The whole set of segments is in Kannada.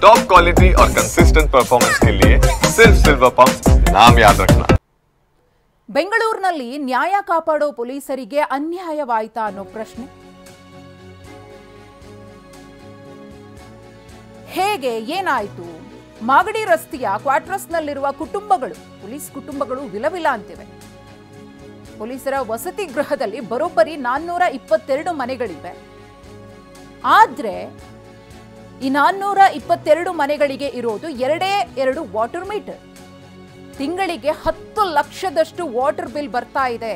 टॉप क्वालिटी और कंसिस्टेंट परफॉर्मेंस के लिए सिर्फ सिल्वर पंप्स नाम याद रखना। ಬೆಂಗಳೂರಿನಲ್ಲಿ ನ್ಯಾಯ ಕಾಪಾಡೋ ಪೊಲೀಸರಿಗೆ ಅನ್ಯಾಯವಾಯಿತಾ ಅನ್ನೋ ಪ್ರಶ್ನೆ. ಹೇಗೆ ಏನಾಯಿತು? ಮಾಗಡಿ ರಸ್ತೆಯ ಕ್ವಾರ್ಟರ್ಸ್ನಲ್ಲಿರುವ ಕುಟುಂಬಗಳು, ಪೊಲೀಸ್ ಕುಟುಂಬಗಳು ವಿಲವಿಲ ಅಂತಿವೆ. ಪೊಲೀಸರ ವಸತಿ ಗೃಹದಲ್ಲಿ ಬರೋಬ್ಬರಿ 422 ಮನೆಗಳಿವೆ. ಆದ್ರೆ ಈ 422 ಮನೆಗಳಿಗೆ ಇರೋದು ಎರಡೇ 2 ವಾಟರ್ ಮೀಟರ್. ತಿಂಗಳಿಗೆ 10 ಲಕ್ಷದಷ್ಟು ವಾಟರ್ ಬಿಲ್ ಬರ್ತಾ ಇದೆ.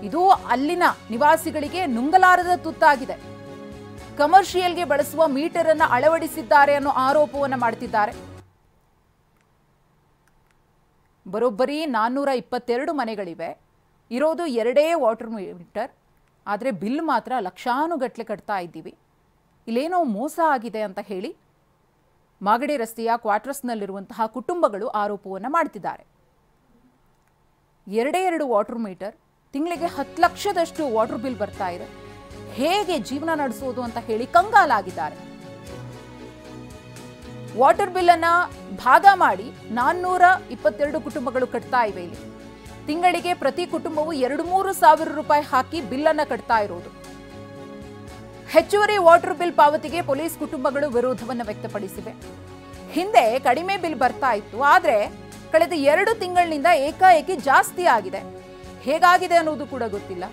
ಇದು ಅಲ್ಲಿನ ನಿವಾಸಿಗಳಿಗೆ ನುಂಗಲಾರದ ತುತ್ತಾಗಿದೆ. ಕಮರ್ಷಿಯಲ್ಗೆ ಬಳಸುವ ಮೀಟರ್ ಅನ್ನು ಅಳವಡಿಸಿದ್ದಾರೆ ಅನ್ನೋ ಆರೋಪವನ್ನು ಮಾಡ್ತಿದ್ದಾರೆ. ಬರೋಬ್ಬರಿ 422 ಮನೆಗಳಿವೆ. ಇರೋದು ಎರಡೇ ವಾಟರ್ ಮೀಟರ್. ಆದರೆ ಬಿಲ್ ಮಾತ್ರ ಲಕ್ಷಾನುಗಟ್ಟಲೆ ಕಟ್ತಾ ಇದ್ದೀವಿ. ಇಲ್ಲೇನೋ ಮೋಸ ಆಗಿದೆ ಅಂತ ಹೇಳಿ ಮಾಗಡಿ ರಸ್ತೆಯ ಕ್ವಾರ್ಟರ್ಸ್ನಲ್ಲಿರುವಂತಹ ಕುಟುಂಬಗಳು ಆರೋಪವನ್ನು ಮಾಡ್ತಿದ್ದಾರೆ. ಎರಡೇ 2 ವಾಟರ್ ಮೀಟರ್, ತಿಂಗಳಿಗೆ 10 ಲಕ್ಷದಷ್ಟು ವಾಟರ್ ಬಿಲ್ ಬರ್ತಾ ಇದೆ. ಹೇಗೆ ಜೀವನ ನಡೆಸೋದು ಅಂತ ಹೇಳಿ ಕಂಗಾಲಾಗಿದ್ದಾರೆ. ವಾಟರ್ ಬಿಲ್ ಅನ್ನ ಭಾಗ ಮಾಡಿ 422 ಕುಟುಂಬಗಳು ಕಟ್ತಾ ಇವೆ. ಇಲ್ಲಿ ತಿಂಗಳಿಗೆ ಪ್ರತಿ ಕುಟುಂಬವು 2-3 ಸಾವಿರ ರೂಪಾಯಿ ಹಾಕಿ ಬಿಲ್ ಅನ್ನ ಕಟ್ತಾ ಇರೋದು. ಹೆಚ್ಚುವರಿ ವಾಟರ್ ಬಿಲ್ ಪಾವತಿಗೆ ಪೊಲೀಸ್ ಕುಟುಂಬಗಳು ವಿರೋಧವನ್ನು ವ್ಯಕ್ತಪಡಿಸಿವೆ. ಹಿಂದೆ ಕಡಿಮೆ ಬಿಲ್ ಬರ್ತಾ ಇತ್ತು, ಆದರೆ ಕಳೆದ 2 ತಿಂಗಳಿನಿಂದ ಏಕಾಏಕಿ ಜಾಸ್ತಿ ಆಗಿದೆ. ಹೇಗಾಗಿದೆ ಅನ್ನೋದು ಕೂಡ ಗೊತ್ತಿಲ್ಲ.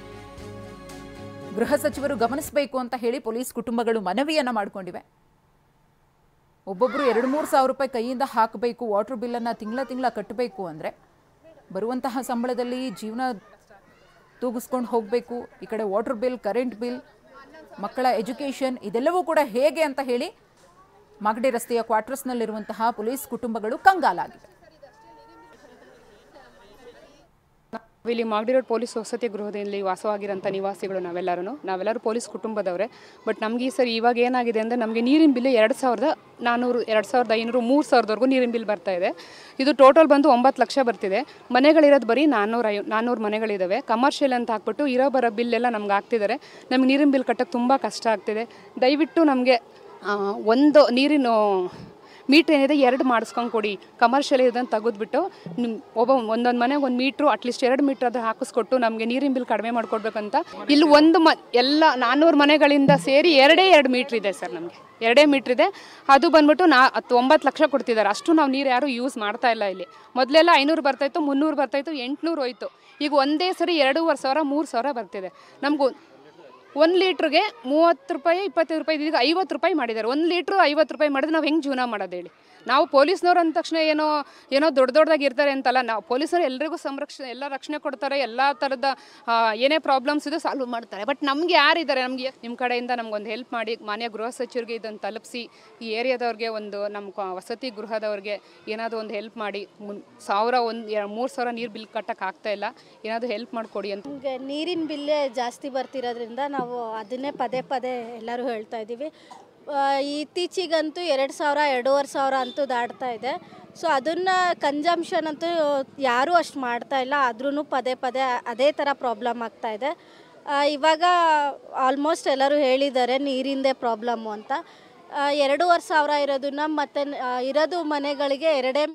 ಗೃಹ ಸಚಿವರು ಗಮನಿಸಬೇಕು ಅಂತ ಹೇಳಿ ಪೊಲೀಸ್ ಕುಟುಂಬಗಳು ಮನವಿಯನ್ನ ಮಾಡಿಕೊಂಡಿವೆ. ಒಬ್ಬೊಬ್ರು 2-3 ಸಾವಿರ ರೂಪಾಯಿ ಕೈಯಿಂದ ಹಾಕಬೇಕು, ವಾಟರ್ ಬಿಲ್ ಅನ್ನ ತಿಂಗಳ ಕಟ್ಟಬೇಕು ಅಂದ್ರೆ ಬರುವಂತಹ ಸಂಬಳದಲ್ಲಿ ಜೀವನ ತೂಗಿಸ್ಕೊಂಡು ಹೋಗಬೇಕು. ಈ ಕಡೆ ವಾಟರ್ ಬಿಲ್, ಕರೆಂಟ್ ಬಿಲ್, ಮಕ್ಕಳ ಎಜುಕೇಷನ್, ಇದೆಲ್ಲವೂ ಕೂಡ ಹೇಗೆ ಅಂತ ಹೇಳಿ ಮಾಗಡಿ ರಸ್ತೆಯ ಕ್ವಾರ್ಟರ್ಸ್ನಲ್ಲಿರುವಂತಹ ಪೊಲೀಸ್ ಕುಟುಂಬಗಳು ಕಂಗಾಲಾಗಿವೆ. ಇಲ್ಲಿ ಮಾಗಡಿ ರೋಡ್ ಪೊಲೀಸ್ ವಸತಿ ಗೃಹದಲ್ಲಿ ವಾಸವಾಗಿರೋಂಥ ನಿವಾಸಿಗಳು ನಾವೆಲ್ಲರೂ ಪೊಲೀಸ್ ಕುಟುಂಬದವರೇ. ಬಟ್ ನಮಗೆ ಈ ಸರಿ ಇವಾಗ ಏನಾಗಿದೆ ಅಂದರೆ ನಮಗೆ ನೀರಿನ ಬಿಲ್ 2400, 2500, 3000ವರೆಗೂ ನೀರಿನ ಬಿಲ್ ಬರ್ತಾ ಇದೆ. ಇದು ಟೋಟಲ್ ಬಂದು 9 ಲಕ್ಷ ಬರ್ತಿದೆ. ಮನೆಗಳಿರೋದು ಬರೀ 400 ಮನೆಗಳಿದ್ದಾವೆ. ಕಮರ್ಷಿಯಲ್ ಅಂತ ಹಾಕ್ಬಿಟ್ಟು ಇರೋ ಬರೋ ಬಿಲ್ಲೆಲ್ಲ ನಮ್ಗೆ ಆಗ್ತಿದ್ದಾರೆ. ನಮ್ಗೆ ನೀರಿನ ಬಿಲ್ ಕಟ್ಟೋಕ್ಕೆ ತುಂಬ ಕಷ್ಟ ಆಗ್ತಿದೆ. ದಯವಿಟ್ಟು ನಮಗೆ ಒಂದು ನೀರಿನ ಮೀಟ್ರ್ ಏನಿದೆ 2 ಮಾಡಿಸ್ಕೊಂಡು ಕೊಡಿ. ಕಮರ್ಷಿಯಲ್ ಇದನ್ನು ತೆಗೆದುಬಿಟ್ಟು ಒಂದೊಂದು ಮನೆಗೆ 1 ಮೀಟ್ರು, ಅಟ್ಲೀಸ್ಟ್ 2 ಮೀಟ್ರ್ ಅದು ಹಾಕಿಸ್ಕೊಟ್ಟು ನಮಗೆ ನೀರಿನ ಬಿಲ್ ಕಡಿಮೆ ಮಾಡ್ಕೊಡ್ಬೇಕಂತ. ಇಲ್ಲಿ ಎಲ್ಲ 400 ಮನೆಗಳಿಂದ ಸೇರಿ 2 ಮೀಟ್ರ್ ಇದೆ ಸರ್. ನಮಗೆ 2 ಮೀಟ್ರ್ ಇದೆ. ಅದು ಬಂದ್ಬಿಟ್ಟು 9 ಲಕ್ಷ ಕೊಡ್ತಿದ್ದಾರೆ. ಅಷ್ಟು ನಾವು ನೀರು ಯಾರೂ ಯೂಸ್ ಮಾಡ್ತಾ ಇಲ್ಲ. ಇಲ್ಲಿ ಮೊದಲೆಲ್ಲ 500 ಬರ್ತಾಯಿತ್ತು, 300 ಬರ್ತಾಯಿತ್ತು, 800 ಹೋಯ್ತು. ಈಗ ಒಂದೇ ಸರಿ 2,500, 3,000 ಬರ್ತಿದೆ. ನಮಗೂ 1 ಲೀಟ್ರಿಗೆ 30 ರೂಪಾಯಿ, 25 ರೂಪಾಯಿ, ಈಗ 50 ರೂಪಾಯಿ ಮಾಡಿದ್ದಾರೆ. 1 ಲೀಟ್ರು 50 ರೂಪಾಯಿ ಮಾಡಿದ್ರೆ ನಾವು ಹೆಂಗೆ ಜೀವನ ಮಾಡೋದು ಹೇಳಿ? ನಾವು ಪೊಲೀಸ್ನವ್ರು ಅಂದ ತಕ್ಷಣ ಏನೋ ದೊಡ್ಡದಾಗಿ ಇರ್ತಾರೆ ಅಂತಲ್ಲ. ನಾವು ಪೊಲೀಸರು ಎಲ್ರಿಗೂ ಎಲ್ಲ ರಕ್ಷಣೆ ಕೊಡ್ತಾರೆ. ಎಲ್ಲ ಥರದ ಏನೇ ಪ್ರಾಬ್ಲಮ್ಸ್ ಇದು ಸಾಲ್ವ್ ಮಾಡ್ತಾರೆ. ಬಟ್ ನಮಗೆ ಯಾರಿದ್ದಾರೆ? ನಮಗೆ ನಿಮ್ಮ ಕಡೆಯಿಂದ ನಮಗೊಂದು ಹೆಲ್ಪ್ ಮಾಡಿ, ಮಾನ್ಯ ಗೃಹ ಸಚಿವರಿಗೆ ಇದನ್ನು ತಲುಪಿಸಿ, ಈ ಏರಿಯಾದವ್ರಿಗೆ ನಮ್ಮ ವಸತಿ ಗೃಹದವ್ರಿಗೆ ಏನಾದರೂ ಒಂದು ಹೆಲ್ಪ್ ಮಾಡಿ. 3,000 ನೀರು ಬಿಲ್ ಕಟ್ಟಕ್ಕೆ ಆಗ್ತಾ ಇಲ್ಲ, ಏನಾದರೂ ಹೆಲ್ಪ್ ಮಾಡಿಕೊಡಿ ಅಂತ. ನಮಗೆ ನೀರಿನ ಬಿಲ್ಲೇ ಜಾಸ್ತಿ ಬರ್ತಿರೋದ್ರಿಂದ ನಾವು ಅದನ್ನೇ ಪದೇ ಎಲ್ಲರೂ ಹೇಳ್ತಾ ಇದ್ದೀವಿ. ಇತ್ತೀಚಿಗಂತೂ 2,000, 2,500 ಅಂತೂ ದಾಟ್ತಾ ಇದೆ. ಸೊ ಅದನ್ನು ಕನ್ಸಂಪ್ಷನ್ ಅಂತೂ ಯಾರೂ ಅಷ್ಟು ಮಾಡ್ತಾ ಇಲ್ಲ. ಆದ್ರೂ ಪದೇ ಅದೇ ಥರ ಪ್ರಾಬ್ಲಮ್ ಆಗ್ತಾ ಇದೆ. ಇವಾಗ ಆಲ್ಮೋಸ್ಟ್ ಎಲ್ಲರೂ ಹೇಳಿದ್ದಾರೆ ನೀರಿಂದೇ ಪ್ರಾಬ್ಲಮ್ಮು ಅಂತ. 2,500 ಇರೋದನ್ನ ಮತ್ತು ಇರೋದು ಮನೆಗಳಿಗೆ 2